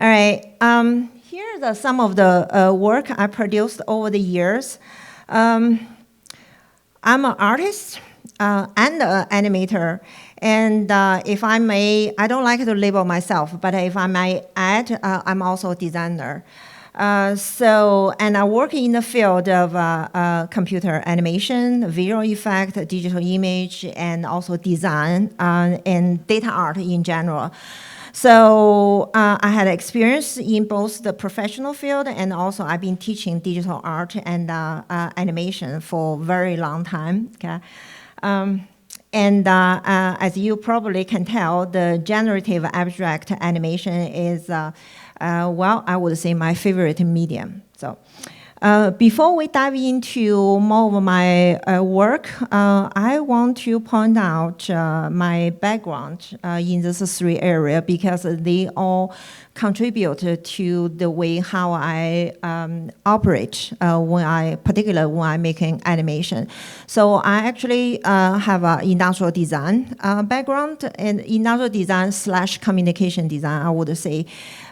All right. Here are some of the work I produced over the years. I'm an artist and an animator. And if I may, I don't like to label myself, but if I may add, I'm also a designer. And I work in the field of computer animation, visual effect, digital image, and also design and data art in general. So I had experience in both the professional field and also I've been teaching digital art and animation for a very long time. Okay? As you probably can tell, the generative abstract animation is, well, I would say my favorite medium. So before we dive into more of my work, I want to point out my background in these three areas because they all contribute to the way how I operate particularly when I'm making animation. So I actually have an industrial design background and industrial design / communication design, I would say,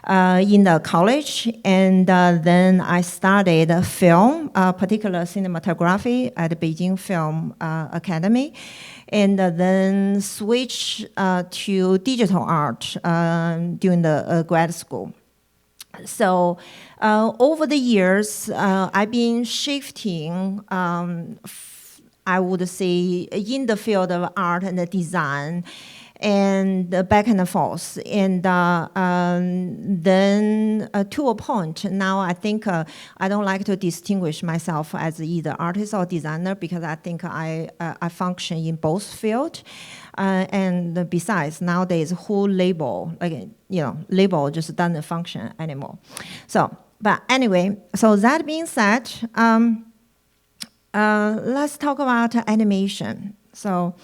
in the college. And then I studied film, particular cinematography at the Beijing Film Academy. And then switch to digital art during the grad school. So over the years, I've been shifting, I would say, in the field of art and the design, and back and forth. And then to a point, now I think I don't like to distinguish myself as either artist or designer because I think I function in both fields. And besides, nowadays, whole label, label just doesn't function anymore. So, but anyway, so that being said, let's talk about animation. So,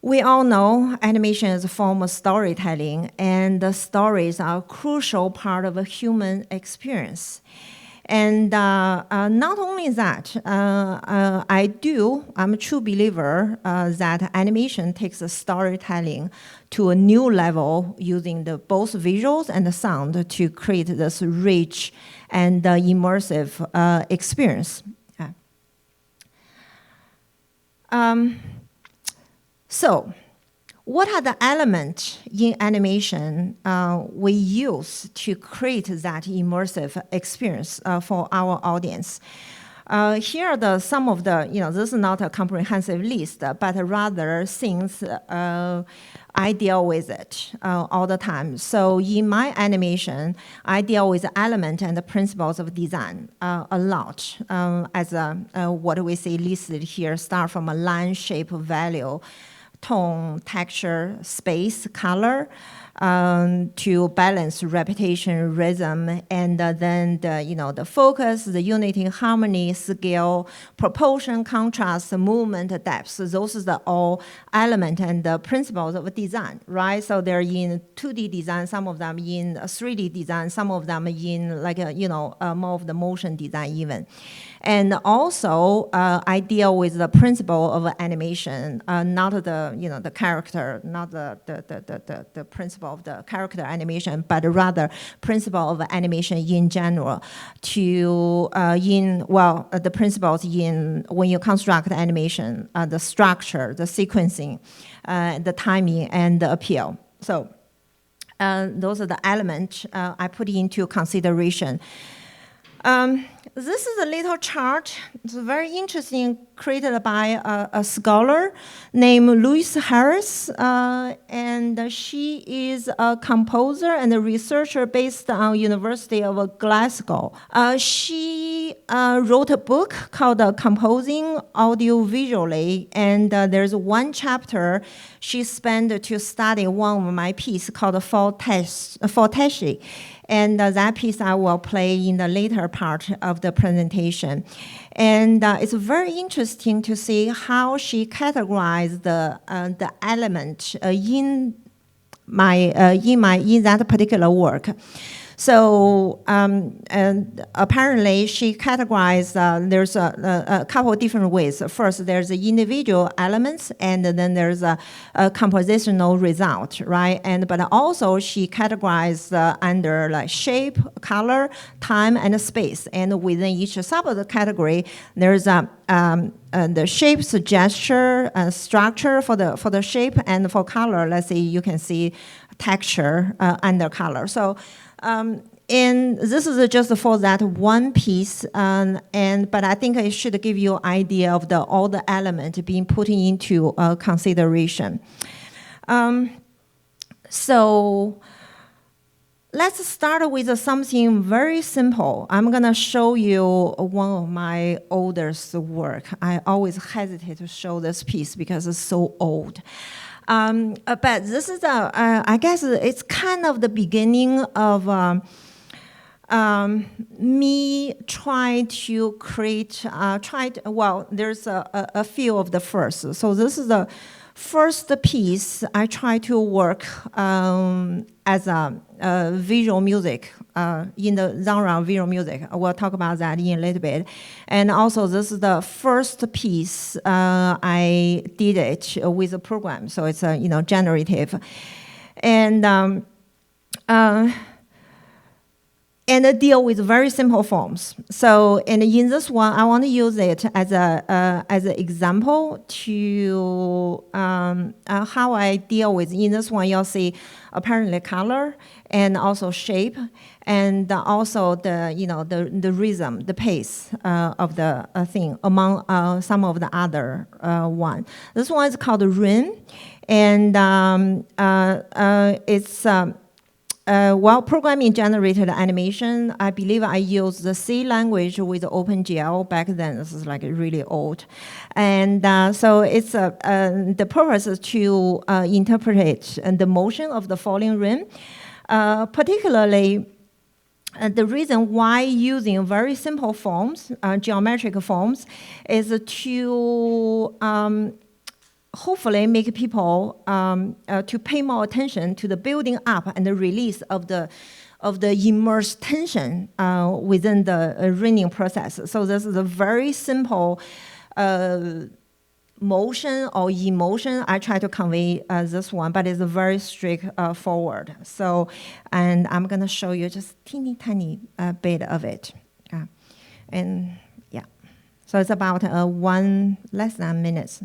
we all know animation is a form of storytelling, and the stories are a crucial part of a human experience. And not only that, I'm a true believer that animation takes the storytelling to a new level using both visuals and the sound to create this rich and immersive experience. So, what are the elements in animation we use to create that immersive experience for our audience? Here are some of the, this is not a comprehensive list, but rather things I deal with it all the time. So in my animation, I deal with the element and the principles of design a lot. As what we say listed here, start from a line, shape, value, tone, texture, space, color, to balance repetition, rhythm, and then the focus, the unity, harmony, scale, proportion, contrast, movement, depth. Those are the all elements and the principles of design, right? So they're in 2D design, some of them in 3D design, some of them in more of the motion design even. And also, I deal with the principle of animation, not the character, not the principle of the character animation, but rather principle of animation in general. The principles in when you construct animation, the structure, the sequencing, the timing, and the appeal. So those are the elements I put into consideration. This is a little chart. It's very interesting, created by a scholar named Louise Harris, and she is a composer and a researcher based on University of Glasgow. She wrote a book called Composing Audiovisually, and there's one chapter she spent to study one of my pieces called Frank-Ratchye. And that piece I will play in the later part of the presentation. And it's very interesting to see how she categorized the element in that particular work. So and apparently she categorized, there's a couple of different ways. First, there's the individual elements, and then there's a compositional result, right? But also she categorized under like shape, color, time, and space. And within each subcategory, there's the shapes, gesture, structure for the shape, and for color, let's say you can see texture under color. So, and this is just for that one piece, but I think it should give you an idea of all the elements being put into consideration. So let's start with something very simple. I'm gonna show you one of my oldest work. I always hesitate to show this piece because it's so old. But this is I guess it's kind of the beginning of me trying to create, there's a few of the first. So this is the first piece I try to work as a visual music, in the genre of visual music. We'll talk about that in a little bit. And also this is the first piece I did it with a program. So it's generative. And deal with very simple forms. So, and in this one, I want to use it as an example to how I deal with. In this one, you'll see apparently color and also shape, and also the rhythm, the pace of the thing among some of the other one. This one is called Rain, and it's. While programming generated animation, I believe I used the C language with OpenGL back then. This is like really old. And so it's the purpose is to interpret the motion of the falling rain, particularly the reason why using very simple forms, geometric forms, is to hopefully make people to pay more attention to the building up and the release of the immersed tension within the raining process. So this is a very simple motion or emotion I try to convey this one, but it's a very straightforward. So, and I'm gonna show you just teeny tiny bit of it. And yeah, so it's about less than a minute.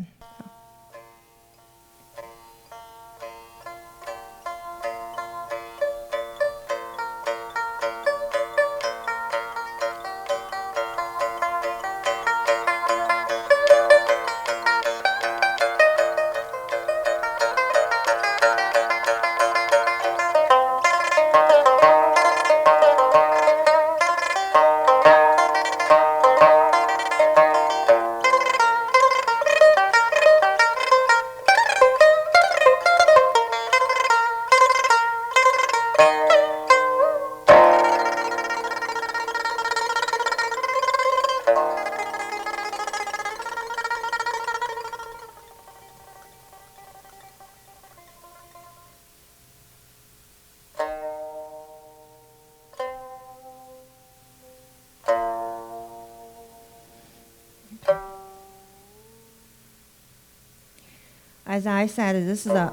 As I said, this is a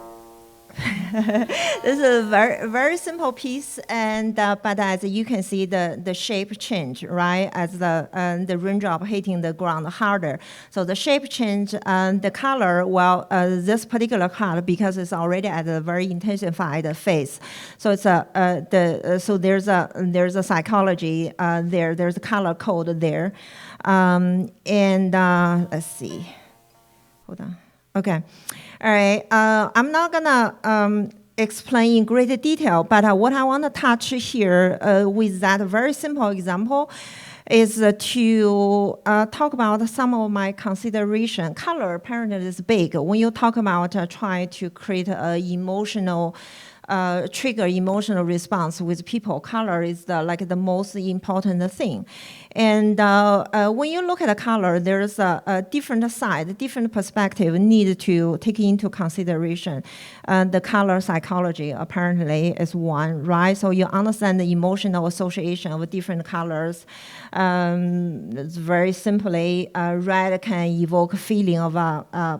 this is a very simple piece, and but as you can see, the shape change, right? As the raindrop hitting the ground harder, so the shape change, the color. Well, this particular color, because it's already at a very intensified phase, so it's so there's a psychology there. There's a color code there, and let's see. Hold on. Okay. All right. I'm not gonna explain in great detail, but what I want to touch here with that very simple example is to talk about some of my consideration. Color apparently is big when you talk about trying to create an emotional trigger emotional response with people. Color is the most important thing. And when you look at a color, there's a different side, different perspective need to take into consideration. The color psychology apparently is one, right? So you understand the emotional association of different colors. It's very simply, red can evoke a feeling of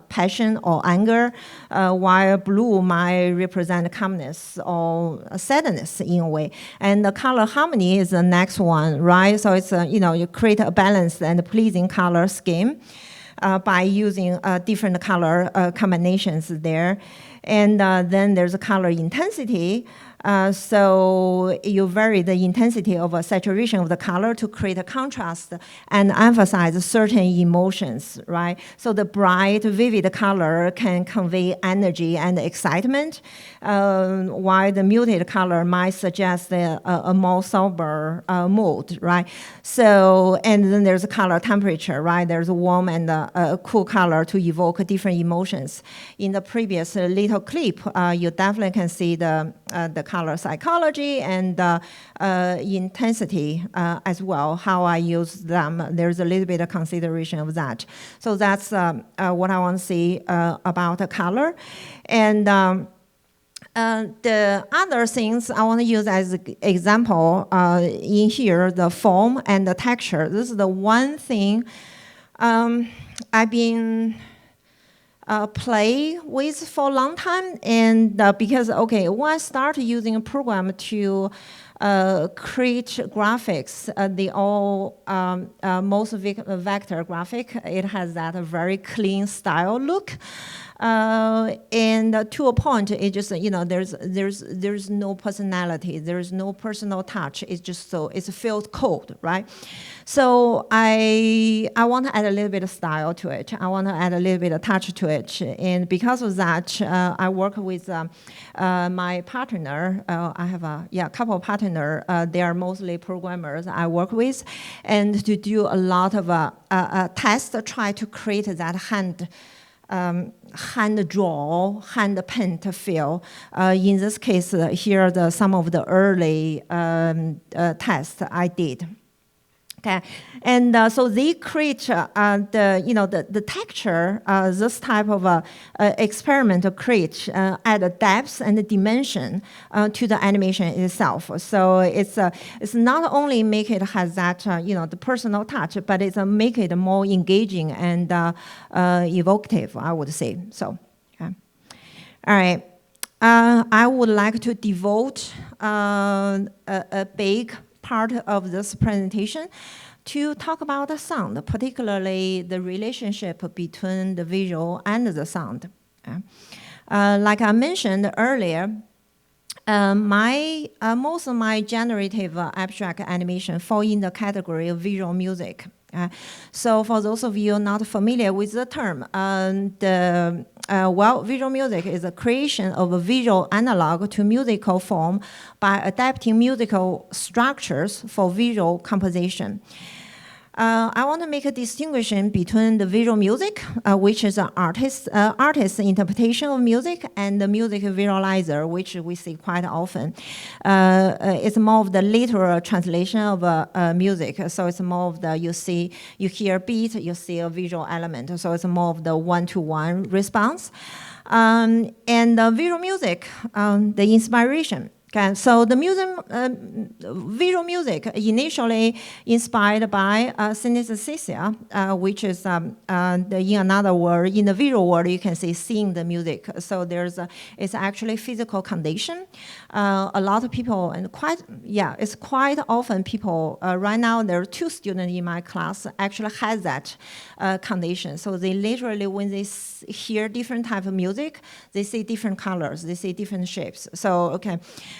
passion or anger, while blue might represent calmness or sadness in a way. And the color harmony is the next one, right? So it's, you create a balanced and pleasing color scheme by using different color combinations there. And then there's a color intensity. So you vary the intensity of a saturation of the color to create a contrast and emphasize certain emotions, right? So the bright, vivid color can convey energy and excitement, while the muted color might suggest a more sober mood, right? So, and then there's a color temperature, right? There's a warm and a cool color to evoke different emotions. In the previous little clip, you definitely can see the color psychology and intensity as well, how I use them. There's a little bit of consideration of that. So that's what I want to say about the color. And the other things I want to use as an example in here, the form and the texture. This is the one thing I've been play with for a long time, and because when I started using a program to create graphics, they all most vector graphic. It has that very clean style look. And to a point, it just there's no personality, there's no personal touch. It's just it's filled code, right? So I want to add a little bit of style to it. I want to add a little bit of touch to it, and because of that, I work with my partner. I have a couple of partners. They are mostly programmers I work with, and to do a lot of tests, try to create that hand draw, hand paint feel. In this case, here are some of the early tests I did. Okay, and so they create the texture. This type of experiment create add a depth and a dimension to the animation itself. So it's not only make it has that the personal touch, but it's make it more engaging and evocative, I would say. So, okay. All right. I would like to devote a big part of this presentation to talk about the sound, particularly the relationship between the visual and the sound. Like I mentioned earlier, most of my generative abstract animation fall in the category of visual music. So for those of you not familiar with the term, visual music is a creation of a visual analog to musical form by adapting musical structures for visual composition. I want to make a distinction between the visual music, which is an artist's interpretation of music, and the music visualizer, which we see quite often. It's more of the literal translation of music. So it's more of the, you hear a beat, you see a visual element. So it's more of the one-to-one response. And the visual music, the inspiration. Okay, so the visual music initially inspired by synesthesia, which is in another word, in the visual world, you can say seeing the music. So it's actually physical condition. A lot of people, and it's quite often people, right now there are 2 students in my class actually has that condition. So they literally, when they hear different type of music, they see different colors, they see different shapes. So, okay.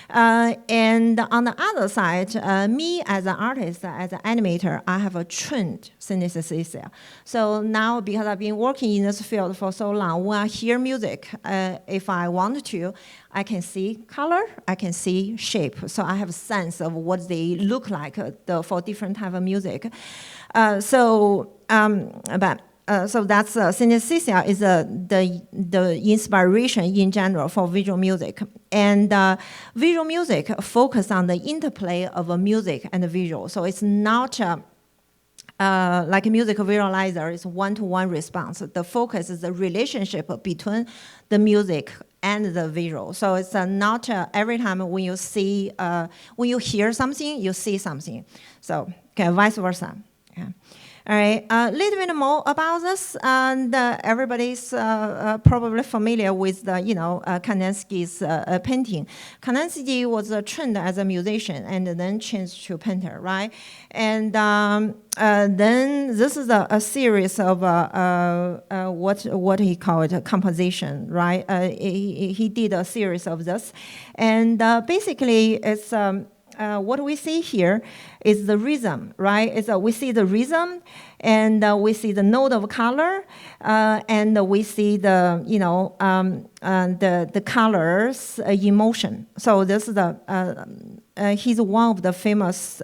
And on the other side, me as an artist, as an animator, I have a trained synesthesia. So now, because I've been working in this field for so long, when I hear music, if I want to, I can see color, I can see shape. So I have a sense of what they look like for different type of music. But so that's synesthesia is the inspiration in general for visual music. And visual music focus on the interplay of music and visual. So it's not like a music visualizer, it's one-to-one response. The focus is the relationship between the music and the visual. So it's not every time when you see, when you hear something, you see something. So, okay, vice versa. Yeah. All right, a little bit more about this, and everybody's probably familiar with the, Kandinsky's painting. Kandinsky was trained as a musician and then changed to painter, right? And then this is a series of what he called composition, right? He did a series of this, and basically it's. What we see here is the rhythm, right? We see the rhythm, and we see the note of color, and we see the, the colors in motion. So this is he's one of the famous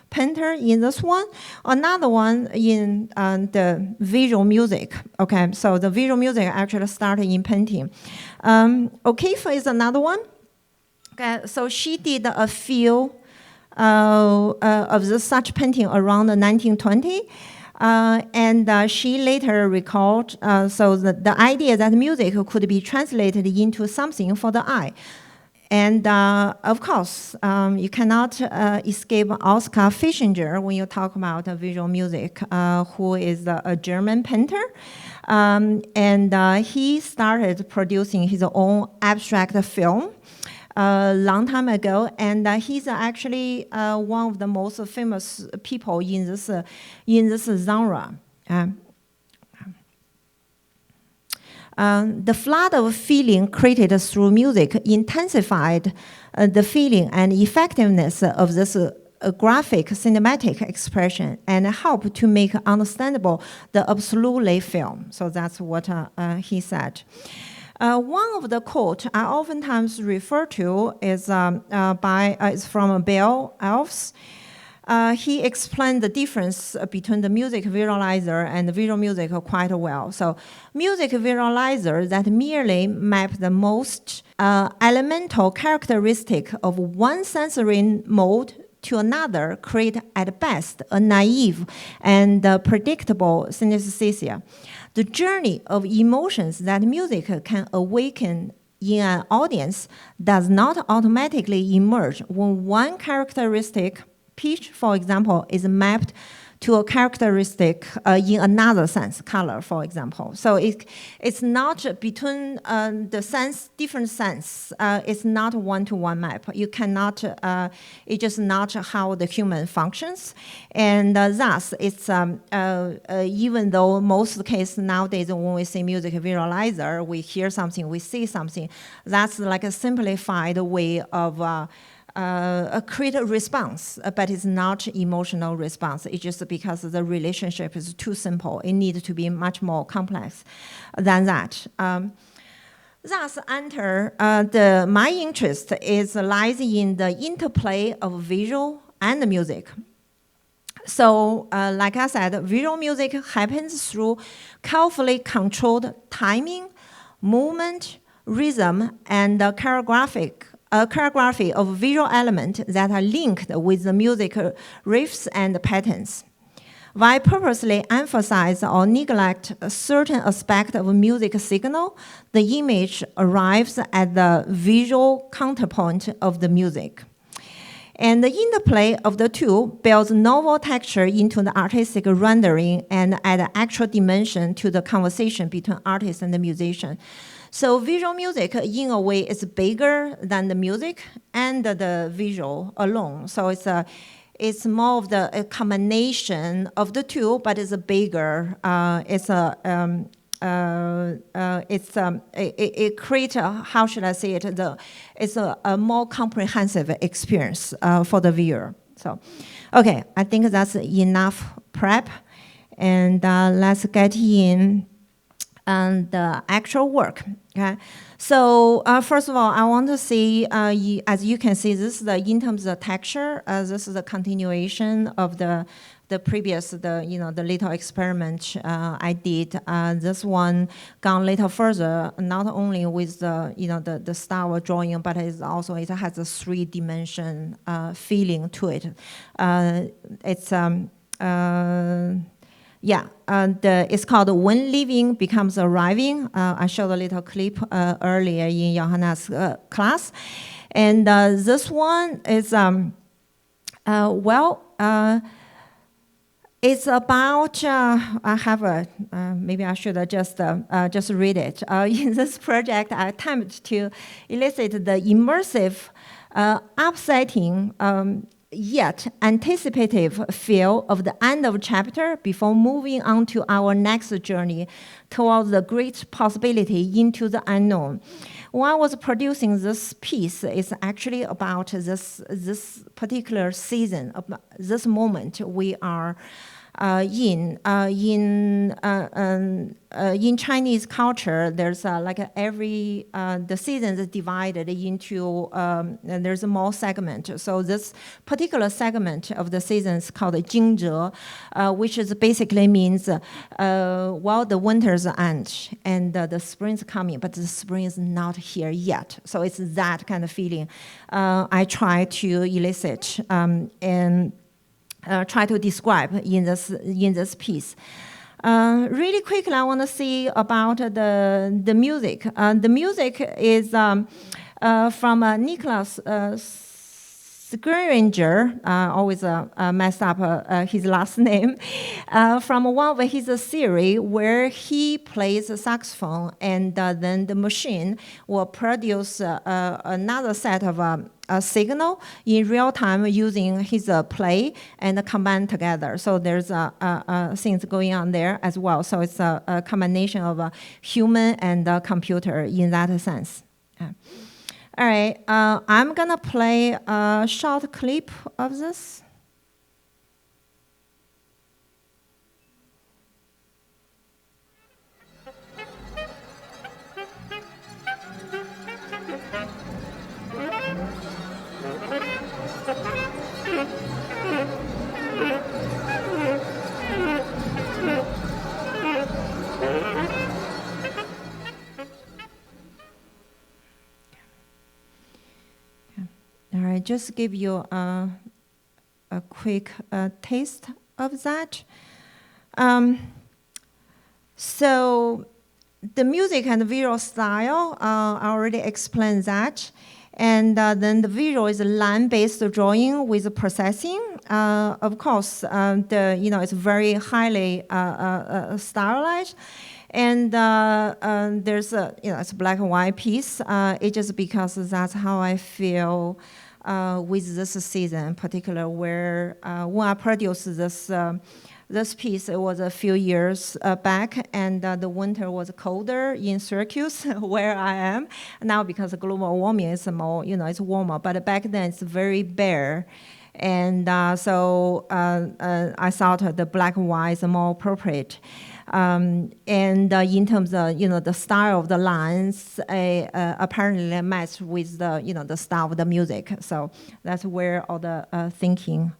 painter in this one. Another one in the visual music. Okay, so the visual music actually started in painting. O'Keeffe is another one. Okay, so she did a few of such painting around 1920, and she later recalled, so the idea that music could be translated into something for the eye. And of course, you cannot escape Oskar Fischinger when you talk about visual music, who is a German painter. And he started producing his own abstract film a long time ago, and he's actually one of the most famous people in this genre. The flood of feeling created through music intensified the feeling and effectiveness of this graphic cinematic expression and helped to make understandable the absolutely film. So that's what he said. One of the quotes I oftentimes refer to is from Bill Elves. He explained the difference between the music visualizer and the visual music quite well. So music visualizer that merely map the most elemental characteristic of one sensory mode to another create at best a naive and predictable synesthesia. The journey of emotions that music can awaken in an audience does not automatically emerge when one characteristic, pitch, for example, is mapped to a characteristic in another sense, color, for example. So it's not between the sense, different sense. It's not one-to-one map. You cannot, it's just not how the human functions. And thus, it's, even though most of the cases nowadays when we say music visualizer, we hear something, we see something, that's like a simplified way of create a response, but it's not emotional response. It's just because the relationship is too simple. It needs to be much more complex than that. Thus, my interest lies in the interplay of visual and music. So, like I said, visual music happens through carefully controlled timing, movement, rhythm, and choreography of visual elements that are linked with the music riffs and patterns. While purposely emphasize or neglect a certain aspect of music signal, the image arrives at the visual counterpoint of the music. And the interplay of the two builds novel texture into the artistic rendering and add actual dimension to the conversation between artist and the musician. So visual music, in a way, is bigger than the music and the visual alone. So it's more of the combination of the two, but it's a bigger. It creates how should I say it? It's a more comprehensive experience for the viewer. So, okay, I think that's enough prep, and let's get in. and the actual work. Okay, so first of all, I want to see, as you can see, this is in terms of texture. This is the continuation of the previous, the little experiment I did. This one gone a little further, not only with the style of drawing, but it has a 3-dimension feeling to it. It's it's called When Living Becomes Arriving. I showed a little clip earlier in Johanna's class. And this one is, it's about, I have a, maybe I should just read it. In this project, I attempt to elicit the immersive, upsetting, yet anticipative feel of the end of chapter before moving on to our next journey towards the great possibility into the unknown. When I was producing this piece, it's actually about this particular season, this moment we are in Chinese culture. There's like every the seasons is divided into there's a more segment. So this particular segment of the season is called Jingzhe, which is basically means the winter's end and the spring's coming, but the spring is not here yet. So it's that kind of feeling I try to elicit and try to describe in this piece. Really quickly, I want to see about the music. The music is from Nicholas Scringer, always mess up his last name, from one of his series where he plays a saxophone, and then the machine will produce another set of a signal in real time using his play and combine together. So there's things going on there as well. So it's a combination of a human and a computer in that sense. All right, I'm gonna play a short clip of this. All right, just give you a quick taste of that. So the music and the visual style, I already explained that. And then the visual is a line-based drawing with processing. Of course, it's very highly stylized. And there's it's a black and white piece. It just because that's how I feel with this season, particular where when I produced this piece, it was a few years back, and the winter was colder in Syracuse, where I am now, because of global warming is more, it's warmer. But back then it's very bare, and so I thought the black and white is more appropriate. And in terms of the style of the lines, apparently match with the style of the music. So that's where all the thinking.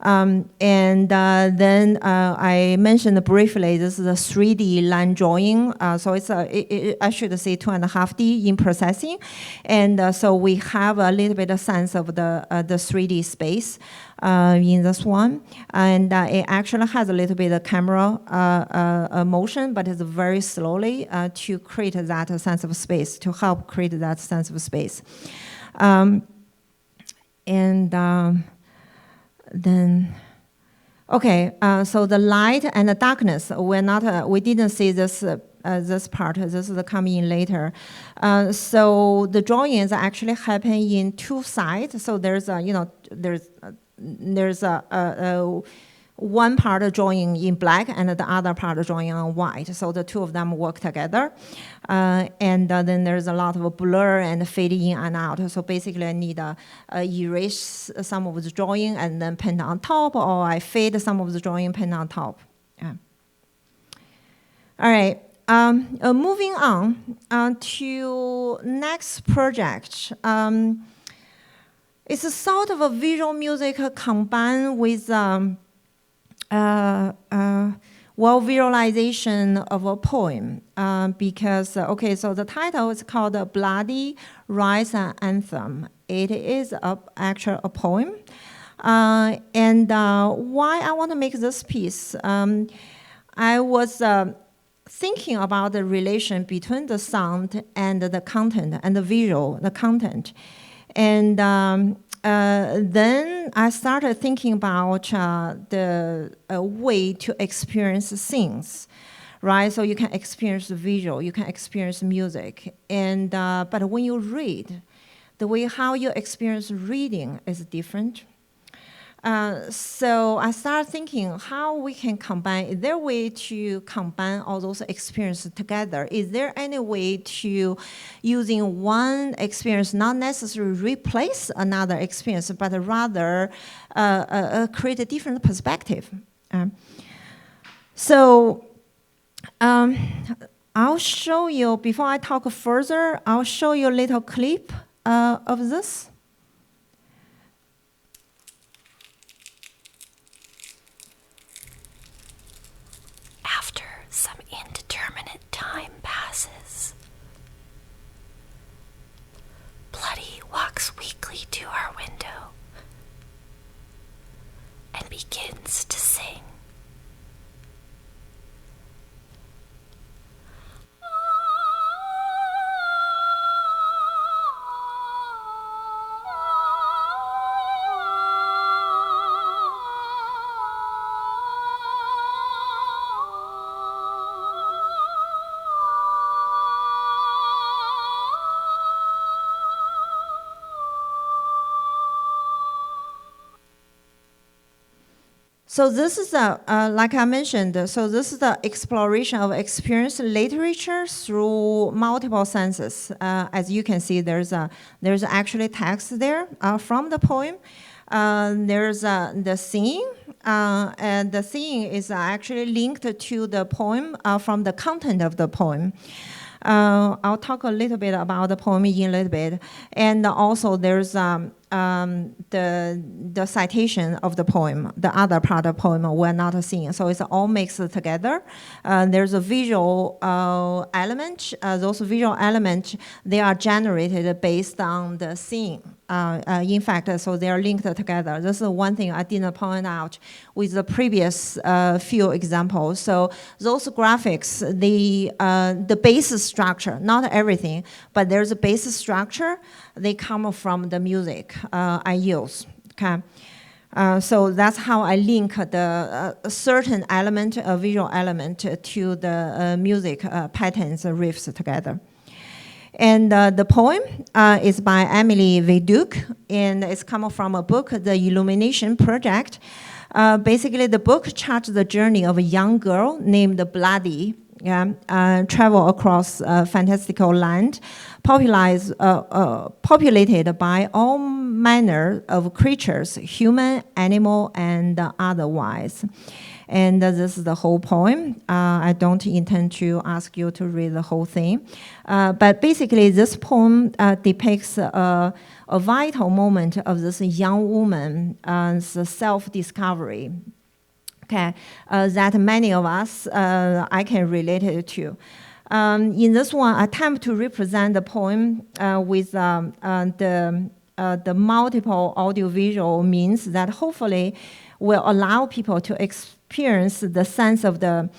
And then I mentioned briefly, this is a 3D line drawing. So it's I should say 2.5D in processing. And so we have a little bit of sense of the 3D space in this one. And it actually has a little bit of camera motion, but it's very slowly to create that sense of space, to help create that sense of space. Then, okay, so the light and the darkness, we didn't see this this part. This is coming in later. So the drawings actually happen in two sides. So there's one part of drawing in black and the other part of drawing on white. So the two of them work together. And then there's a lot of blur and fade in and out. So basically I need to erase some of the drawing and then paint on top, or I fade some of the drawing, paint on top. Yeah. All right. moving on to next project. It's a sort of a visual music combined with visualization of a poem. Because, okay, so the title is called Bloody Rise and Anthem. It is actually a poem. And why I want to make this piece, I was thinking about the relation between the sound and the content and the visual, the content. And then I started thinking about the way to experience things, right? So you can experience visual, you can experience music. And but when you read, the way how you experience reading is different. So I started thinking how we can combine. Is there a way to combine all those experiences together? Is there any way to using one experience not necessarily replace another experience, but rather create a different perspective? So I'll show you, before I talk further, I'll show you a little clip of this. Some indeterminate time passes. Bloody walks weakly to our window and begins to sing. So this is like I mentioned, so this is the exploration of experience literature through multiple senses. As you can see, there's actually text there from the poem. There's the scene, and the scene is actually linked to the poem from the content of the poem. I'll talk a little bit about the poem in a little bit. And also there's the citation of the poem, the other part of the poem we're not seeing. So it's all mixed together. There's a visual element. Those visual elements, they are generated based on the scene. In fact, so they are linked together. This is one thing I didn't point out with the previous few examples. So those graphics, the base structure, not everything, but there's a base structure. They come from the music I use. Okay. So that's how I link the certain element, a visual element, to the music patterns, riffs together. And the poem is by Emily Viduc, and it's come from a book, The Illumination Project. Basically, the book charts the journey of a young girl named Bloody, travel across fantastical land, populated by all manner of creatures, human, animal, and otherwise. And this is the whole poem. I don't intend to ask you to read the whole thing. But basically, this poem depicts a vital moment of this young woman's self-discovery. Okay, that many of us, I can relate it to. In this one, I attempt to represent the poem with the multiple audiovisual means that hopefully will allow people to experience the sense of the,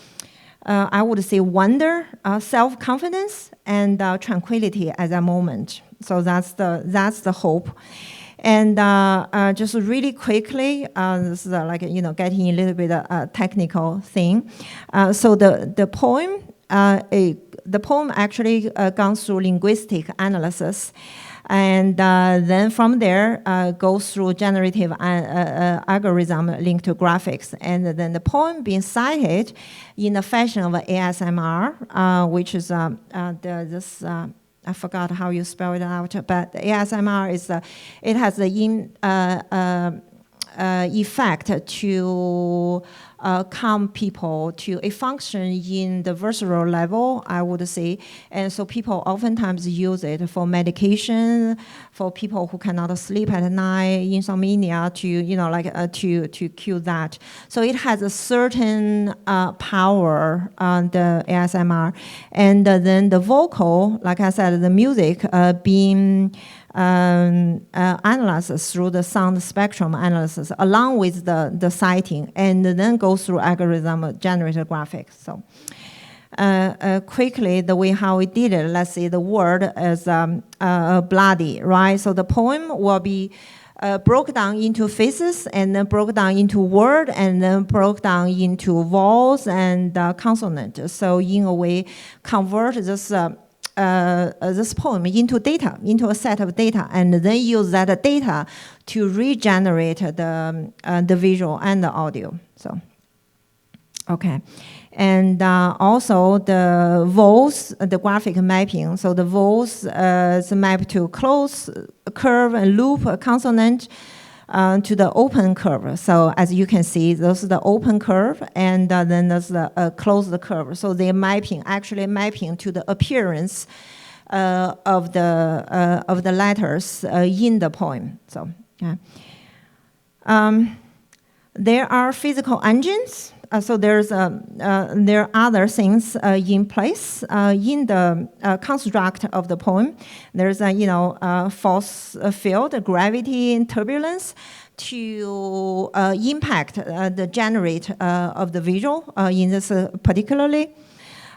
I would say, wonder, self-confidence, and tranquility at that moment. So that's the hope. And just really quickly, this is like, getting a little bit of technical thing. So the poem actually gone through linguistic analysis. And then from there, goes through generative algorithm linked to graphics. And then the poem being cited in the fashion of ASMR, which is this, I forgot how you spell it out, but ASMR is, it has the effect to calm people to a function in the visceral level, I would say. And so people oftentimes use it for medication, for people who cannot sleep at night, insomnia, to cure that. So it has a certain power, the ASMR. And then the vocal, like I said, the music being analysis through the sound spectrum analysis along with the sighting, and then go through algorithm generated graphics. So quickly, the way how we did it, let's say the word is bloody, right? So the poem will be broke down into faces, and then broke down into word, and then broke down into vowels and consonant. So in a way, convert this poem into data, into a set of data, and then use that data to regenerate the visual and the audio. So, okay. And also the vowels, the graphic mapping. So the vowels is mapped to close curve and loop consonant to the open curve. So as you can see, those are the open curve, and then there's the closed curve. So they're actually mapping to the appearance of the letters in the poem. So yeah. There are physical engines. So there are other things in place in the construct of the poem. There's a force field, gravity, and turbulence to impact the generate of the visual in this particularly.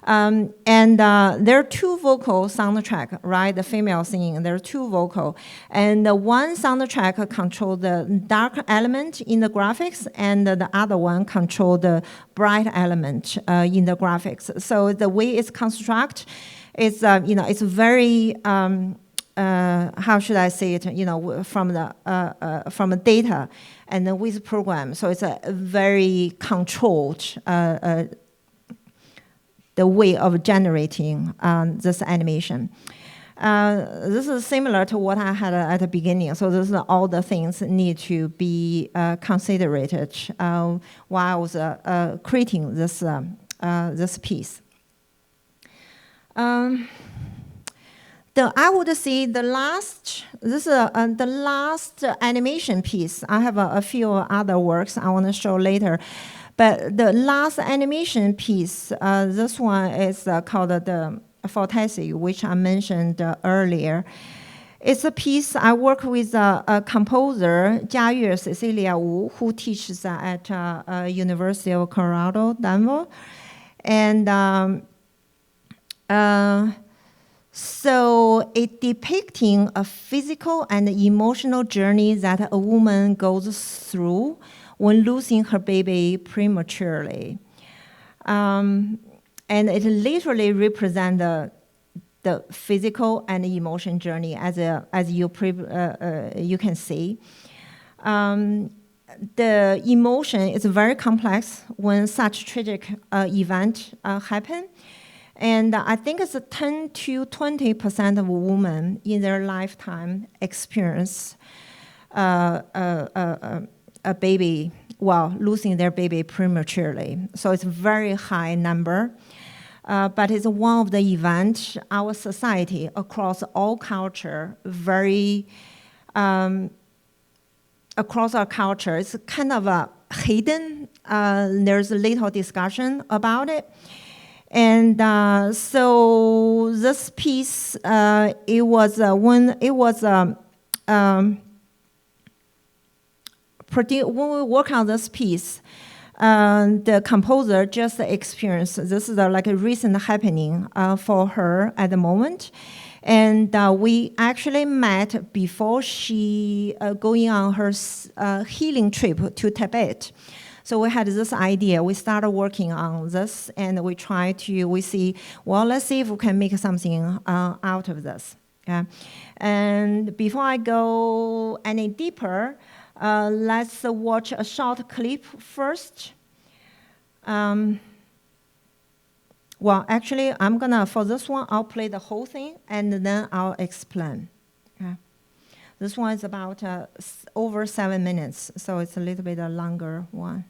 And there are two vocal soundtrack, right? The female singing, there are two vocal. And the one soundtrack control the dark element in the graphics, and the other one control the bright element in the graphics. So the way it's constructed is, it's very, how should I say it, from the data and then with program. So it's a very controlled the way of generating this animation. This is similar to what I had at the beginning. So this is all the things need to be considered while I was creating this this piece. I would say the last animation piece. I have a few other works I want to show later. But the last animation piece, this one is called the Fantasy, which I mentioned earlier. It's a piece I work with a composer, Jiayue Cecilia Wu, who teaches at University of Colorado, Denver. And so it depicting a physical and emotional journey that a woman goes through when losing her baby prematurely. And it literally represents the physical and emotion journey as you can see. The emotion is very complex when such tragic event happen. And I think it's 10 to 20% of women in their lifetime experience a baby, losing their baby prematurely. So it's a very high number. But it's one of the events our society across all culture, across our culture, it's kind of hidden. There's a little discussion about it. And so this piece, it was when we work on this piece, the composer just experienced, this is like a recent happening for her at the moment. And we actually met before she going on her healing trip to Tibet. So we had this idea. We started working on this, and we see, let's see if we can make something out of this. Yeah. And before I go any deeper, let's watch a short clip first. Actually, for this one, I'll play the whole thing, and then I'll explain. Okay. This one is about over 7 minutes, so it's a little bit a longer one.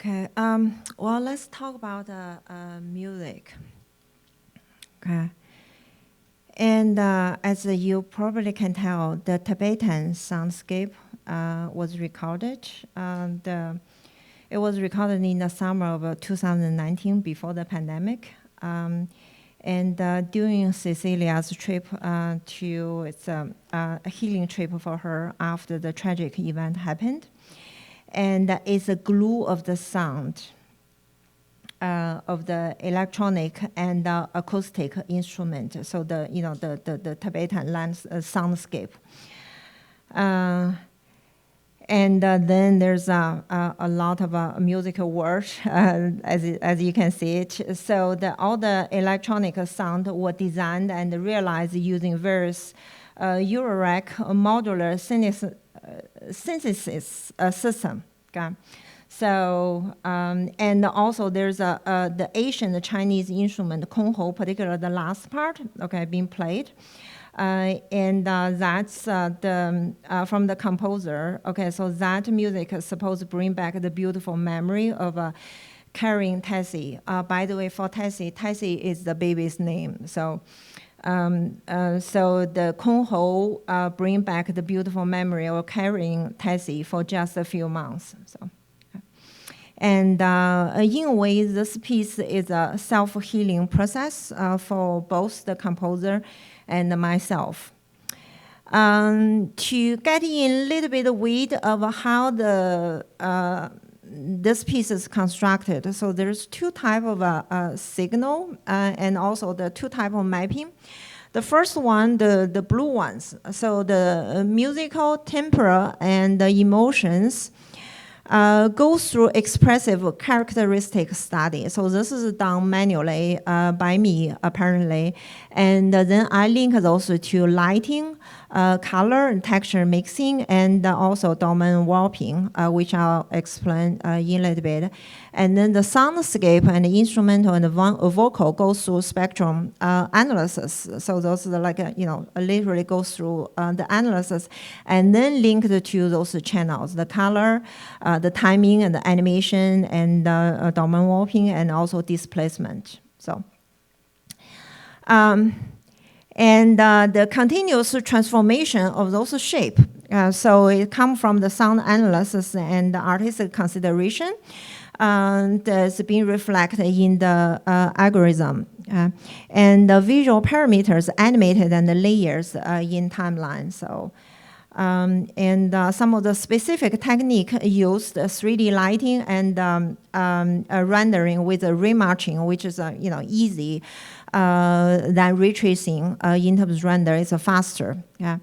Okay, well, let's talk about music. Okay. And as you probably can tell, the Tibetan soundscape was recorded. It was recorded in the summer of 2019, before the pandemic. And during Cecilia's trip it's a healing trip for her after the tragic event happened. And it's a glue of the sound of the electronic and acoustic instrument. So the Tibetan soundscape. And then there's a lot of musical words, as you can see it. So all the electronic sound were designed and realized using various Eurorack modular synthesis system. Okay. So and also there's the Asian, the Chinese instrument kongho, particularly the last part, okay, being played. And that's from the composer. Okay, so that music is supposed to bring back the beautiful memory of carrying Tessie. By the way, for Tessie is the baby's name. So so the kongho bring back the beautiful memory of carrying Tessie for just a few months. So. And in a way, this piece is a self-healing process for both the composer and myself. To get in a little bit of weed of how this piece is constructed, so there's two types of signal and also the two types of mapping. The first one, the blue ones, so the musical tempo and the emotions go through expressive characteristic study. So this is done manually by me, apparently. And then I link those to lighting, color and texture mixing, and also domain warping, which I'll explain in a little bit. And then the soundscape and the instrumental and the vocal go through spectrum analysis. So those are like, literally go through the analysis and then linked to those channels, the color, the timing and the animation and domain warping and also displacement. So. And the continuous transformation of those shapes. So it comes from the sound analysis and the artistic consideration. that's being reflected in the algorithm. And the visual parameters animated and the layers in timeline. So, and some of the specific technique used 3D lighting and rendering with rematching, which is easy than ray tracing in terms of render. It's faster. Yeah.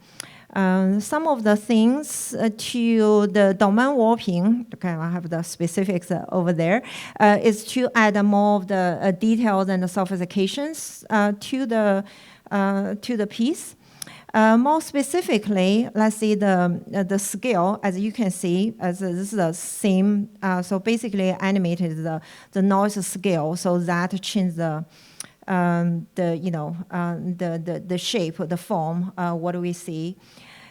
Some of the things to the domain warping, okay, I have the specifics over there, is to add more of the details and the sophistications to the piece. More specifically, let's see the scale. As you can see, as this is the same. So basically, animated the noise scale, so that changes the shape, the form. What do we see?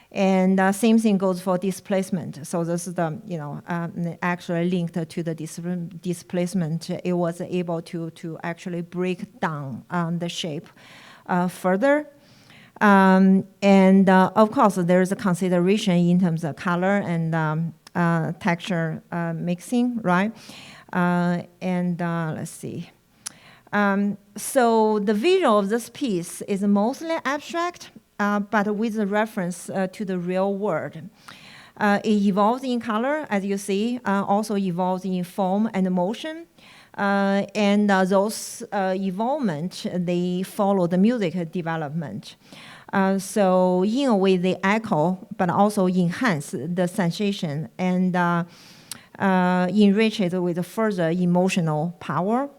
And same thing goes for displacement. So this is the actually linked to the displacement. It was able to actually break down the shape further. And of course, there is a consideration in terms of color and texture mixing, right? And let's see. So the visual of this piece is mostly abstract, but with a reference to the real world. It evolves in color, as you see, also evolves in form and motion. And those evolvement, they follow the music development. So in a way, they echo, but also enhance the sensation and enrich it with further emotional power.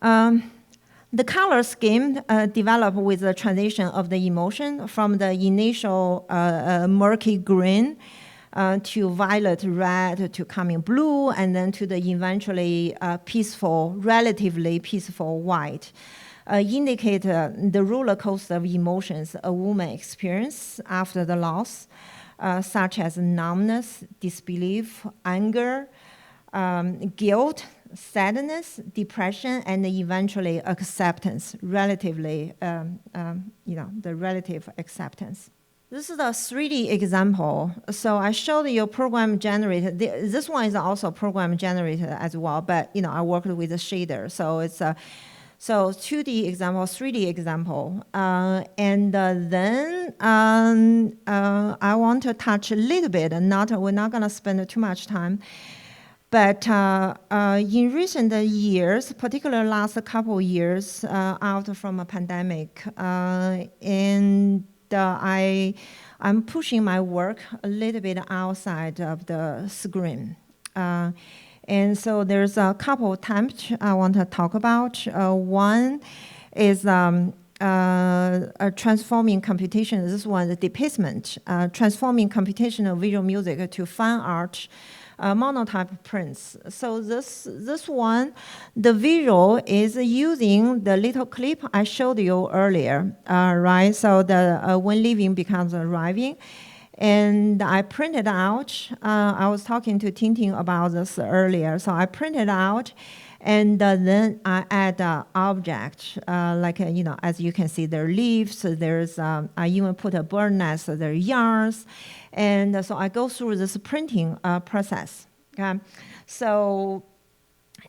The color scheme developed with the transition of the emotion from the initial murky green to violet red to coming blue, and then to the eventually peaceful, relatively peaceful white. Indicate the roller coaster of emotions a woman experiences after the loss, such as numbness, disbelief, anger, guilt, sadness, depression, and eventually acceptance, relatively, the relative acceptance. This is a 3D example. So I showed you program generated. This one is also program generated as well, but I worked with a shader. So it's a 2D example, 3D example. And then I want to touch a little bit, and we're not going to spend too much time. But in recent years, particularly last couple of years out from a pandemic, and I'm pushing my work a little bit outside of the screen. And so there's a couple of times I want to talk about. One is transforming computation. This one, the depiction, transforming computational visual music to fine art. Monotype prints. So this one, the visual is using the little clip I showed you earlier, right? So the when leaving becomes arriving. And I printed out, I was talking to Tintin about this earlier. So I printed out, and then I add object, as you can see, there are leaves, there's, I even put a bird nest, there are yarns. And so I go through this printing process. Okay? So,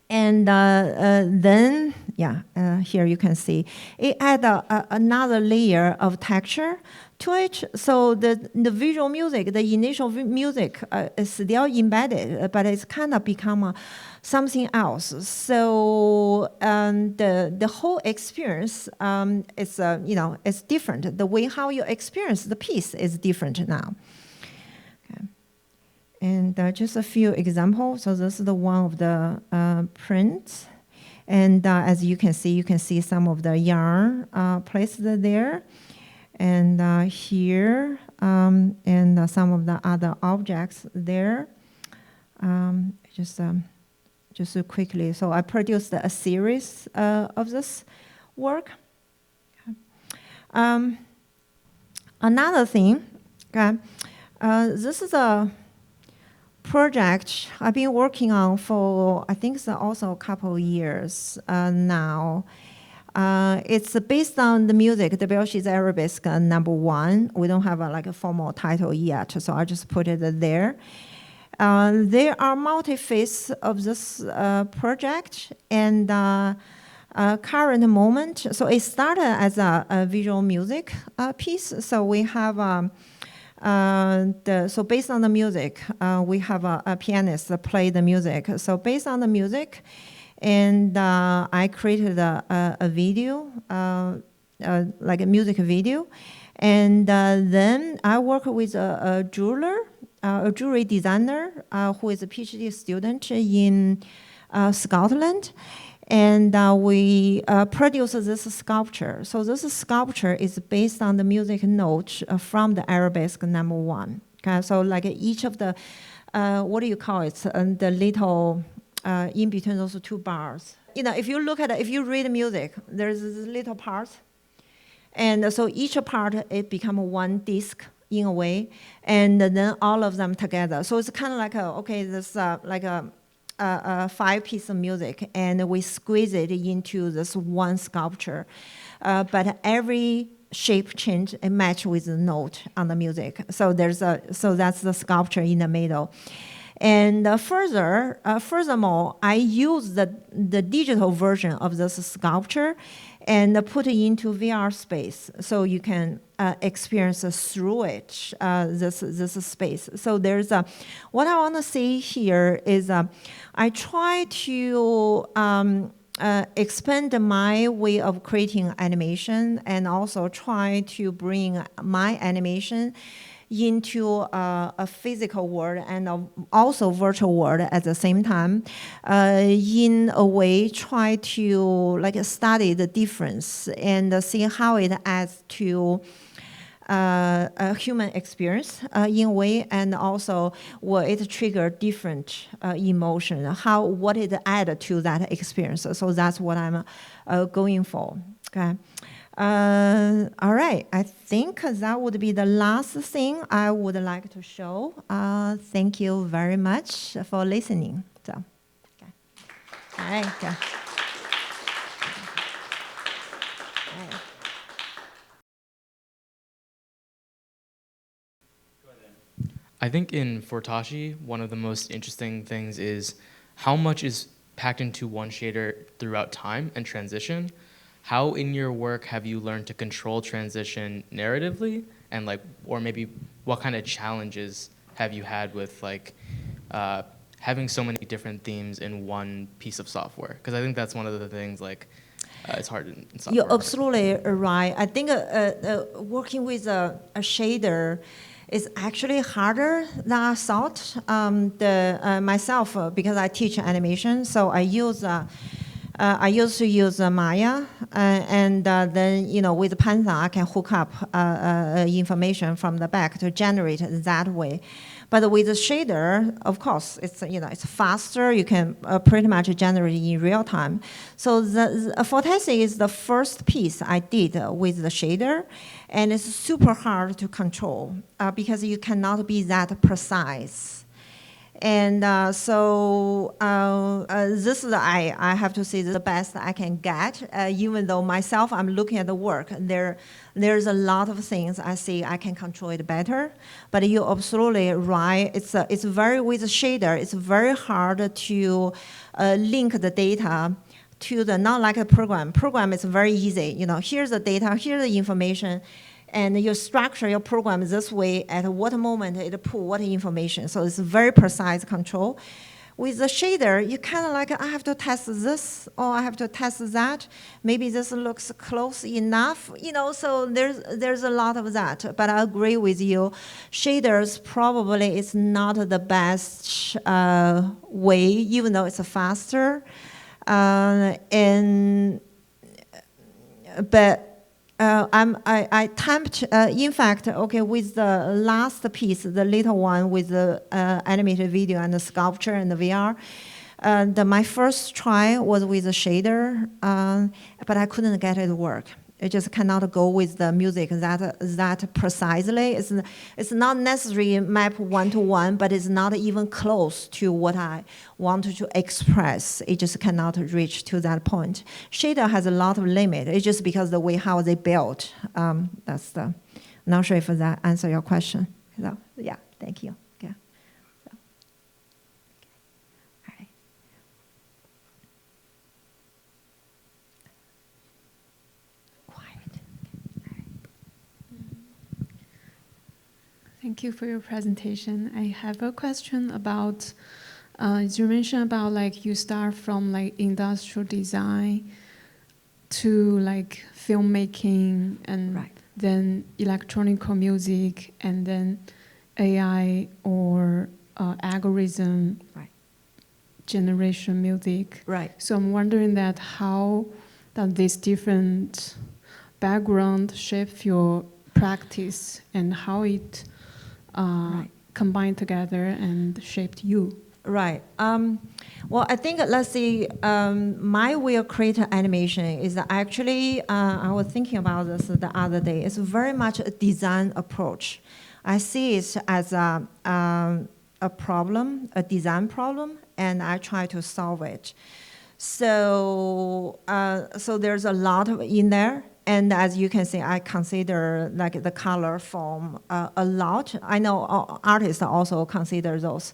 and then, here you can see, it add another layer of texture to it. So the visual music, the initial music is still embedded, but it's kind of become something else. So the whole experience is, it's different. The way how you experience the piece is different now. Okay. And just a few examples. So this is the one of the prints. And as you can see some of the yarn placed there. And here, and some of the other objects there. Just quickly, so I produced a series of this work. Another thing, this is a project I've been working on for, I think, also a couple of years now. It's based on the music, the Belchis Arabesque #1. We don't have a formal title yet, so I just put it there. There are multi-phase of this project, and current moment. So it started as a visual music piece. So we have so based on the music, we have a pianist play the music. So based on the music, and I created a video, like a music video, and then I work with a jeweler, a jewelry designer who is a PhD student in Scotland. And we produce this sculpture. So this sculpture is based on the music note from the arabesque number 1. Okay, so like each of the, what do you call it? The little in between those two bars. You know, if you look at it, if you read music, there's this little part. And so each part, it becomes one disc in a way, and then all of them together. So it's kind of like, this like a 5-piece of music, and we squeeze it into this one sculpture. But every shape change and match with the note on the music. So so that's the sculpture in the middle. And furthermore, I use the digital version of this sculpture and put it into VR space, so you can experience through it this space. So there's what I want to say here is I try to expand my way of creating animation, and also try to bring my animation into a physical world and also virtual world at the same time. In a way, try to like study the difference and see how it adds to a human experience in a way, and also will it trigger different emotion, what it add to that experience. So that's what I'm going for. Okay. All right, I think that would be the last thing I would like to show. Thank you very much for listening. So, okay. All right. Okay. I think in Fortashi, one of the most interesting things is how much is packed into one shader throughout time and transition. How in your work have you learned to control transition narratively, and like, or maybe what kind of challenges have you had with like having so many different themes in one piece of software? Because I think that's one of the things like it's hard in software. You're absolutely right. I think working with a shader is actually harder than I thought. Myself, because I teach animation, so I used to use Maya, and then with Python I can hook up information from the back to generate it that way. But with the shader, of course, it's faster. You can pretty much generate it in real time. So the Fortashi is the first piece I did with the shader, and it's super hard to control because you cannot be that precise. And this is, I have to say, the best I can get. Even though myself, I'm looking at the work, there's a lot of things I see I can control it better. But you're absolutely right. It's very, with the shader, it's very hard to link the data to not like a program. Program is very easy. Here's the data, here's the information, and you structure your program this way at what moment it pull what information. So it's very precise control. With the shader, you kind of like, I have to test this, or I have to test that. Maybe this looks close enough, so there's a lot of that. But I agree with you, shaders probably is not the best way, even though it's faster. I attempt, in fact, with the last piece, the little one with the animated video and the sculpture and the VR, my first try was with a shader, but I couldn't get it to work. It just cannot go with the music that precisely. It's not necessarily map one-to-one, but it's not even close to what I wanted to express. It just cannot reach to that point. Shader has a lot of limit. It's just because the way how they built. Not sure if that answer your question. So, yeah, thank you. Yeah. So. Thank you for your presentation. I have a question about, you mentioned about like you start from like industrial design to like filmmaking and Right. then electronic music and then AI or algorithm Right. generation music. Right. So I'm wondering that how does this different background shape your practice and how it combined together and shaped you? Right. Well, I think, let's see, my way of creating animation is actually, I was thinking about this the other day, it's very much a design approach. I see it as a problem, a design problem, and I try to solve it. So, so there's a lot in there. And as you can see, I consider like the color form a lot. I know artists also consider those.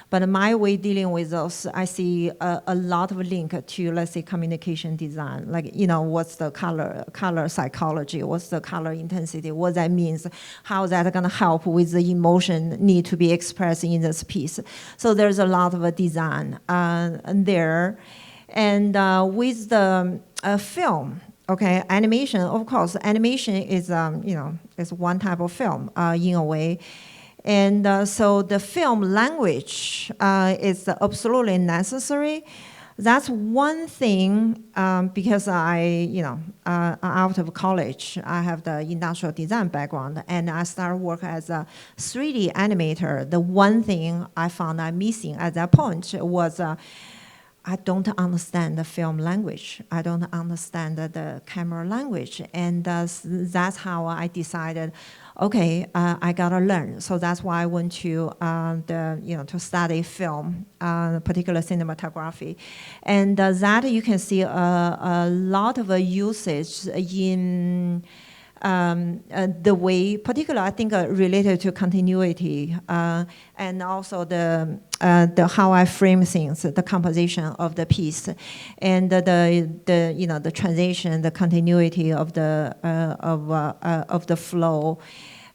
But my way dealing with those, I see a lot of link to, let's say, communication design. Like, you know, what's the color psychology? What's the color intensity? What that means? How that going to help with the emotion need to be expressed in this piece? So there's a lot of design there. And with the film, okay, animation, of course, animation is, you know, is one type of film in a way. And so the film language is absolutely necessary. That's one thing because I, you know, out of college, I have the industrial design background and I started work as a 3D animator. The one thing I found I'm missing at that point was I don't understand the film language. I don't understand the camera language. And that's how I decided, okay, I gotta learn. So that's why I went to to study film, particular cinematography. And that you can see a lot of usage in the way, particularly I think related to continuity and also the how I frame things, the composition of the piece, and the transition, the continuity of the flow,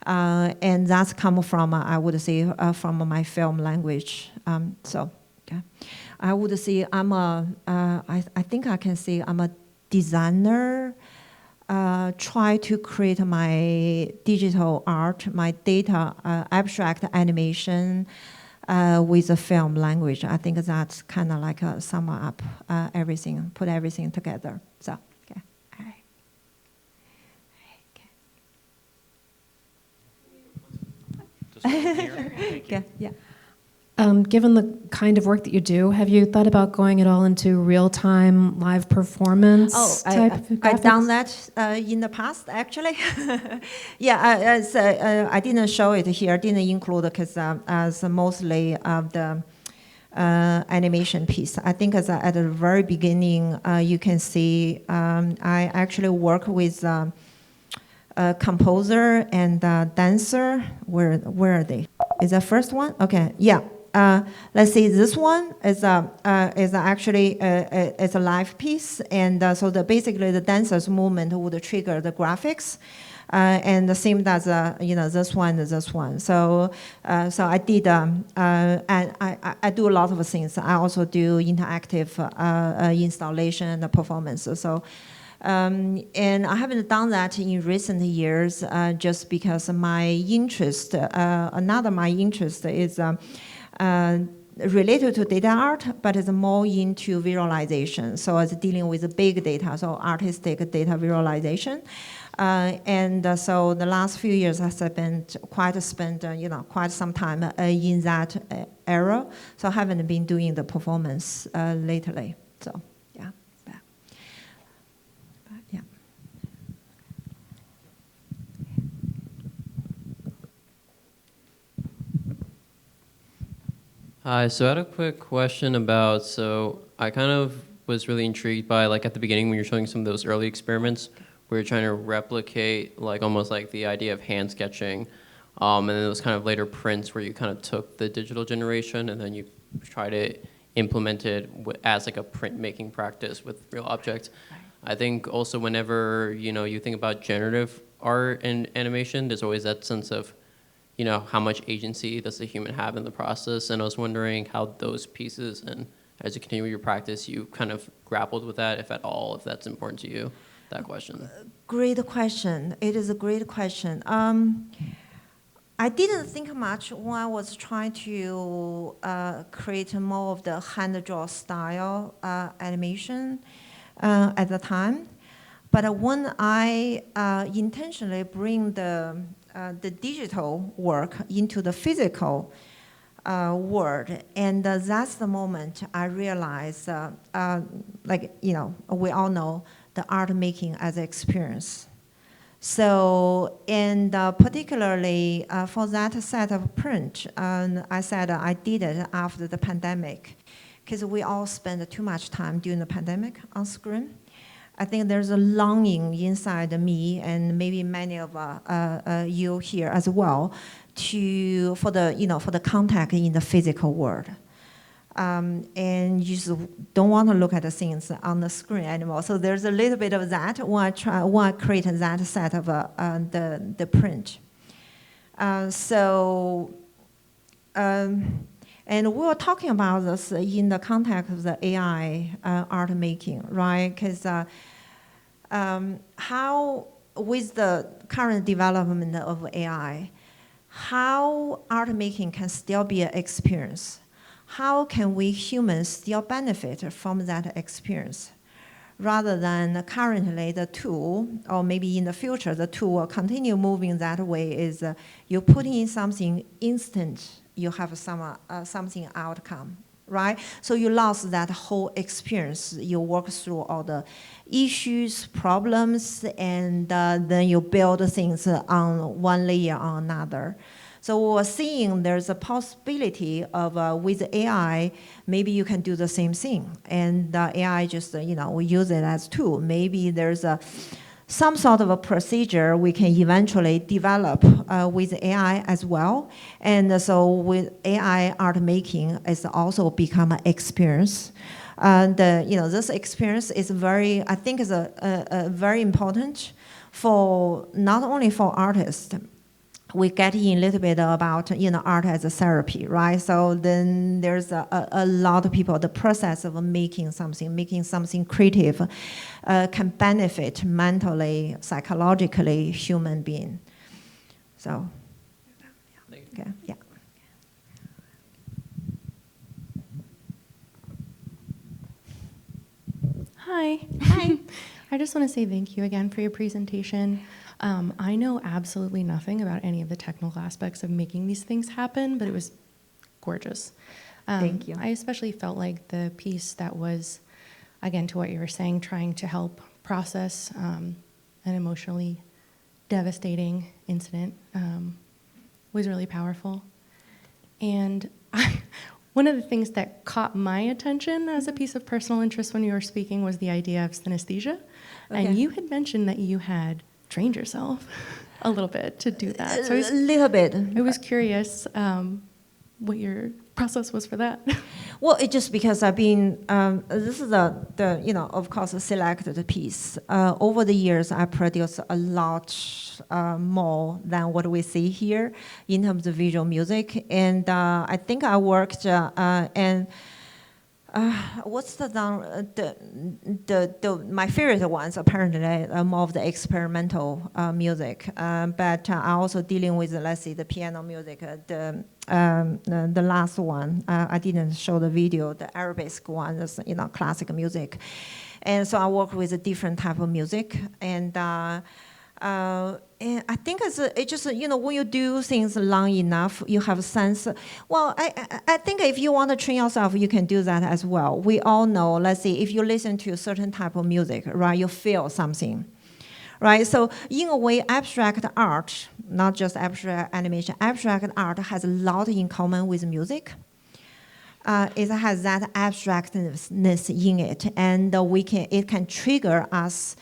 and that's come from I would say from my film language. So yeah, I would say I'm I think I can say I'm a designer. Try to create my digital art, my data abstract animation with a film language. I think that's kind of like a sum up everything, put everything together. So, okay. All right. Just over here. Thank you. Okay. Yeah. Given the kind of work that you do, have you thought about going at all into real-time live performance type of graphics? I've done that in the past, actually. Yeah, I didn't show it here, didn't include because as mostly of the animation piece. I think as at the very beginning, you can see I actually work with a composer and a dancer. Where are they? Is that first one? Okay, yeah. Let's see, this one is actually it's a live piece, and so basically the dancer's movement would trigger the graphics, and the same as this one. So I did, and I do a lot of things. I also do interactive installation and performance. So. And I haven't done that in recent years just because my interest, my interest is related to data art, but it's more into visualization. So it's dealing with big data, so artistic data visualization. So the last few years I spent quite some time in that era. So I haven't been doing the performance lately. So. Hi, so I had a quick question about, so I kind of was really intrigued by, like at the beginning when you're showing some of those early experiments where you're trying to replicate like almost like the idea of hand sketching, and then those kind of later prints where you kind of took the digital generation and then you try to implement it as like a printmaking practice with real objects. I think also whenever, you think about generative art and animation, there's always that sense of, how much agency does the human have in the process? And I was wondering how those pieces, and as you continue your practice, you kind of grappled with that, if at all, if that's important to you, that question. Great question. It is a great question. I didn't think much when I was trying to create more of the hand-draw style animation at the time. But when I intentionally bring the digital work into the physical world, and that's the moment I realized, we all know the art making as an experience. So, and particularly for that set of print, I said I did it after the pandemic, because we all spent too much time during the pandemic on screen. I think there's a longing inside me, and maybe many of you here as well, for the contact in the physical world. And you just don't want to look at the things on the screen anymore. So there's a little bit of that when I create that set of the print. And we were talking about this in the context of the AI art making, right? Because how, with the current development of AI, how art making can still be an experience. How can we humans still benefit from that experience? Rather than currently the tool, or maybe in the future, the tool will continue moving that way, is you put in something instant, you have something outcome, right? So you lost that whole experience. You work through all the issues, problems, and then you build things on one layer on another. So we're seeing there's a possibility of, with AI, maybe you can do the same thing. And AI just, we use it as a tool. Maybe there's some sort of a procedure we can eventually develop with AI as well. And so with AI art making, it's also become an experience. And this experience is very very important for not only for artists. We get in a little bit about art as a therapy, right? So then there's a lot of people, the process of making something creative can benefit mentally, psychologically, human being. So, okay, yeah. Hi. Hi. I just want to say thank you again for your presentation. I know absolutely nothing about any of the technical aspects of making these things happen, but it was gorgeous. Thank you. I especially felt like the piece that was, again, to what you were saying, trying to help process an emotionally devastating incident was really powerful. And one of the things that caught my attention as a piece of personal interest when you were speaking was the idea of synesthesia. Okay. And you had mentioned that you had trained yourself a little bit to do that. So A little bit. I was curious what your process was for that. Well, it's just because I've been, this is of course, a selected piece. Over the years, I produced a lot more than what we see here in terms of visual music. And I think I worked what's my favorite ones, apparently, more of the experimental music. But I also dealing with, let's see, the piano music, the last one. I didn't show the video, the Arabic one, is, classical music. And so I work with a different type of music. And I think it's just, when you do things long enough, you have a sense. Well, I think if you want to train yourself, you can do that as well. We all know, let's see, if you listen to a certain type of music, right, you feel something, right? So in a way, abstract art, not just abstract animation, abstract art has a lot in common with music. It has that abstractness in it, and it can trigger us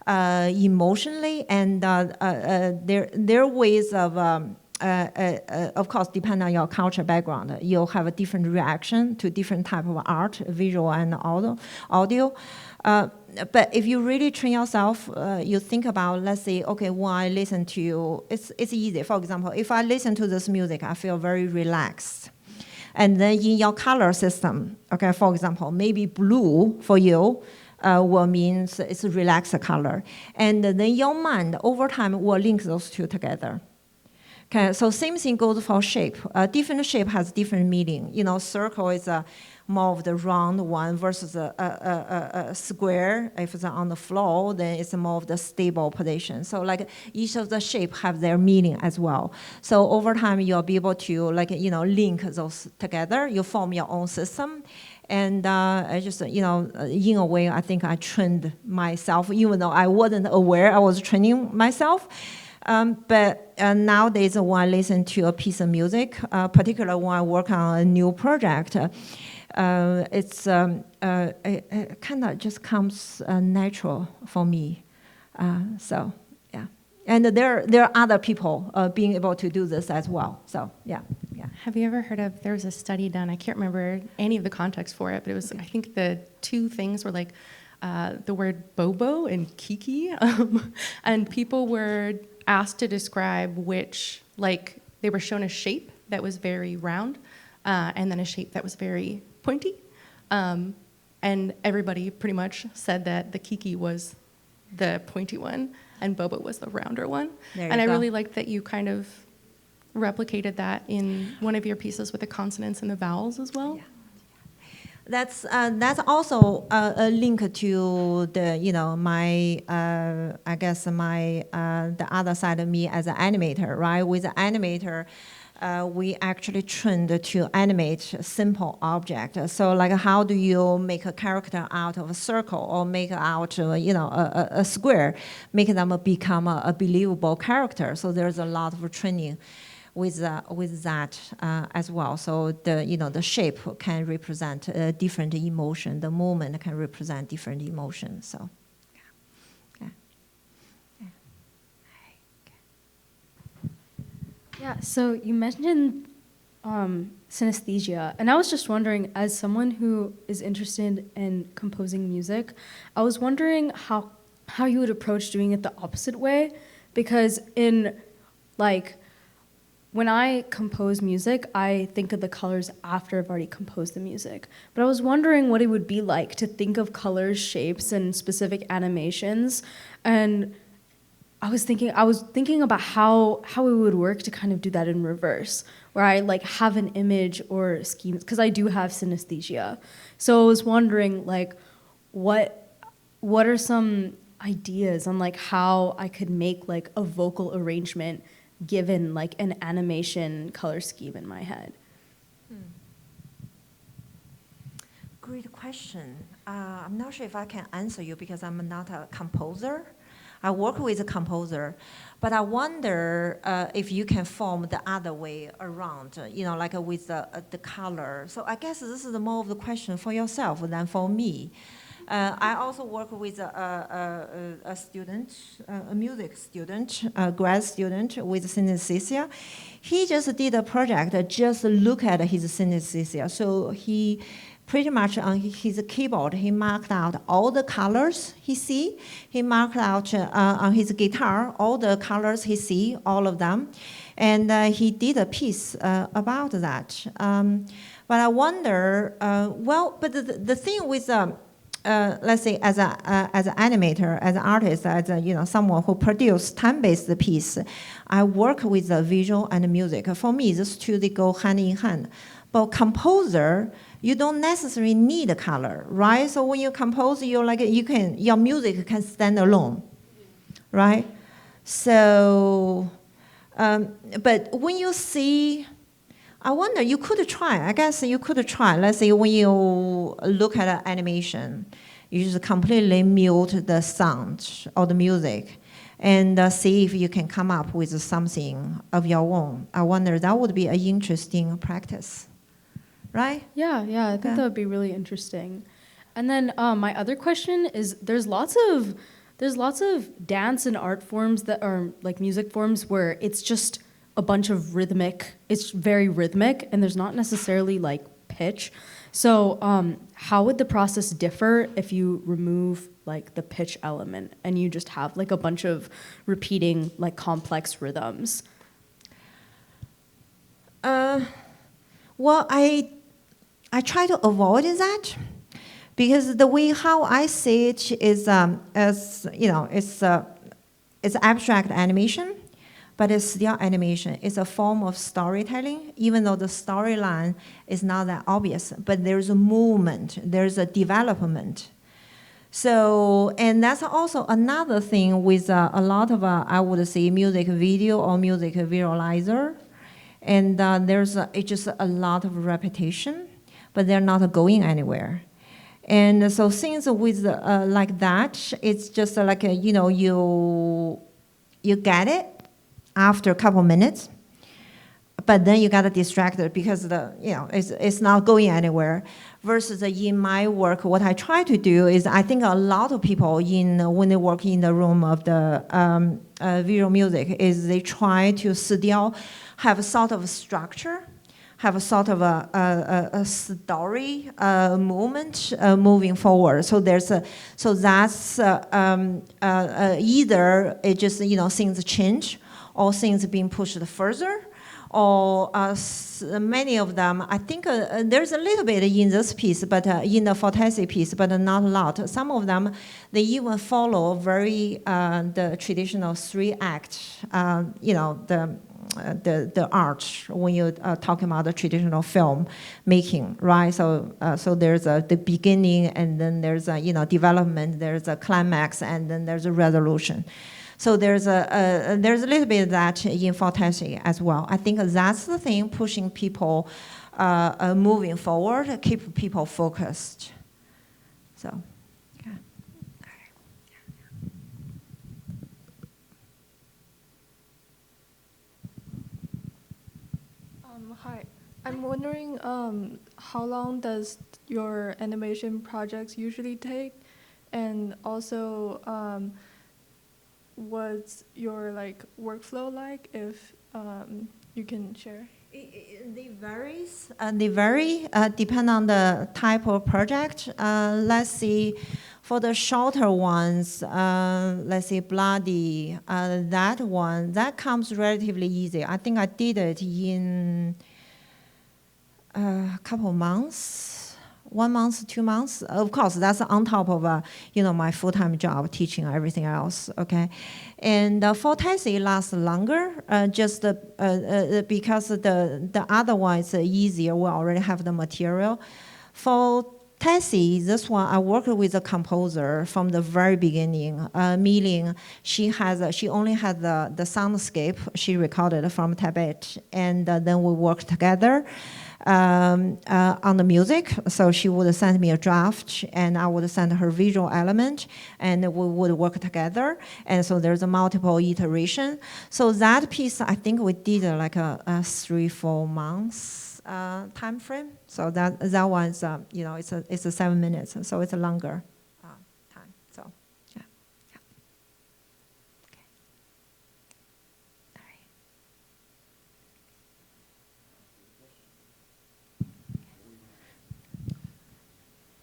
emotionally, and there are ways of course, depending on your culture background, you'll have a different reaction to different type of art, visual and audio. but if you really train yourself, you think about, let's say, okay, when I listen to, it's easy. For example, if I listen to this music, I feel very relaxed. And then in your color system, okay, for example, maybe blue for you will means it's a relaxed color. And then your mind over time will link those two together. Okay, so same thing goes for shape. Different shape has different meaning. You know, circle is more of the round one versus a square. If it's on the floor, then it's more of the stable position. So like each of the shape have their meaning as well. So over time, you'll be able to link those together. You form your own system. And I just, in a way, I think I trained myself, even though I wasn't aware I was training myself. But nowadays, when I listen to a piece of music, particularly when I work on a new project, it kind of just comes natural for me. So, yeah. And there are other people being able to do this as well. So, yeah. Have you ever heard of, there was a study done, I can't remember any of the context for it, but it was, I think the two things were like the word bobo and kiki. And people were asked to describe which, like, they were shown a shape that was very round and then a shape that was very pointy. And everybody pretty much said that the kiki was the pointy one and bobo was the rounder one. And I really liked that you kind of replicated that in one of your pieces with the consonants and the vowels as well. Yeah. That's also a link to the my I guess my the other side of me as an animator, right? With an animator, we actually trained to animate a simple object. So like, how do you make a character out of a circle or make out a square, make them become a believable character? So there's a lot of training with that as well. So the shape can represent a different emotion. The movement can represent different emotions. So, yeah. So you mentioned synesthesia, and I was just wondering, as someone who is interested in composing music, I was wondering how you would approach doing it the opposite way, because when I compose music, I think of the colors after I've already composed the music. But I was wondering what it would be like to think of colors, shapes, and specific animations. And I was thinking about how it would work to kind of do that in reverse, where I have an image or scheme, because I do have synesthesia. So I was wondering what are some ideas on how I could make a vocal arrangement given an animation color scheme in my head? Great question. I'm not sure if I can answer you because I'm not a composer. I work with a composer, but I wonder if you can form the other way around, with the color. So I guess this is more of the question for yourself than for me. I also work with a student, a music student, a grad student with synesthesia. He just did a project, just look at his synesthesia. So he pretty much on his keyboard, he marked out all the colors he see. He marked out on his guitar all the colors he see, all of them. And he did a piece about that. But I wonder, but the thing with let's say as an animator, as an artist, as someone who produces time-based piece, I work with the visual and the music. For me, these two, they go hand in hand. But composer, you don't necessarily need a color, right? So when you compose, your music can stand alone, right? So, but when you see, I wonder, you could try. I guess you could try. Let's say when you look at an animation, you just completely mute the sound or the music and see if you can come up with something of your own. I wonder, that would be an interesting practice, right? Yeah, I think that would be really interesting. And then my other question is, there's lots of dance and art forms that are music forms where it's just a bunch of it's very rhythmic, and there's not necessarily pitch. So how would the process differ if you remove like the pitch element and you just have like a bunch of repeating like complex rhythms? Well, I try to avoid that because the way how I see it is as it's abstract animation, but it's still animation. It's a form of storytelling, even though the storyline is not that obvious. But there's a movement, there's a development. So, and that's also another thing with a lot of, I would say, music video or music visualizer. And it's just a lot of repetition, but they're not going anywhere. And so things with like that, it's just like, you get it after a couple minutes, but then you got distracted because it's not going anywhere. Versus in my work, what I try to do is I think a lot of people when they work in the room of the visual music is they try to still have a sort of structure, have a sort of a story movement moving forward. So that's either it just things change or things being pushed further. Or many of them, I think there's a little bit in this piece, but in the Fortesi piece, but not a lot. Some of them, they even follow very the traditional 3-act, the art when you're talking about the traditional film making, right? So there's the beginning, and then there's a development, there's a climax, and then there's a resolution. So there's a little bit of that in Fortesi as well. I think that's the thing pushing people moving forward, keep people focused. So, yeah. Hi, I'm wondering how long does your animation projects usually take, and also what's your workflow like, if you can share? They varies. They vary depend on the type of project. Let's see, for the shorter ones, let's say Bloody, that one, that comes relatively easy. I think I did it in a couple months. 1 month, 2 months. Of course, that's on top of my full-time job, teaching everything else. Okay, and Fortesi lasts longer, just because the other one is easier. We already have the material. For Tessie, this one I worked with a composer from the very beginning. Meaning she only had the soundscape she recorded from Tibet, and then we worked together. On the music, so she would send me a draft, and I would send her visual element, and we would work together. And so there's a multiple iteration. So that piece, I think we did like a 3-4 months time frame. So that one's it's a 7 minutes, so it's a longer time. So yeah. Okay. All right.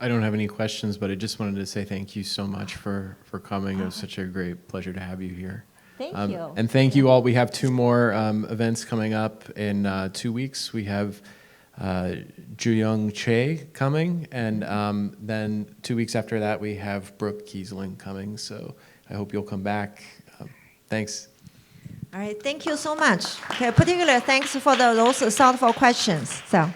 I don't have any questions, but I just wanted to say thank you so much for coming. It was such a great pleasure to have you here. Thank you. And thank you all. We have 2 more events coming up in 2 weeks. We have Juyong Che coming, and then 2 weeks after that, we have Brooke Kiesling coming. So I hope you'll come back. Thanks. All right, thank you so much. Okay, particular thanks for those thoughtful questions. So.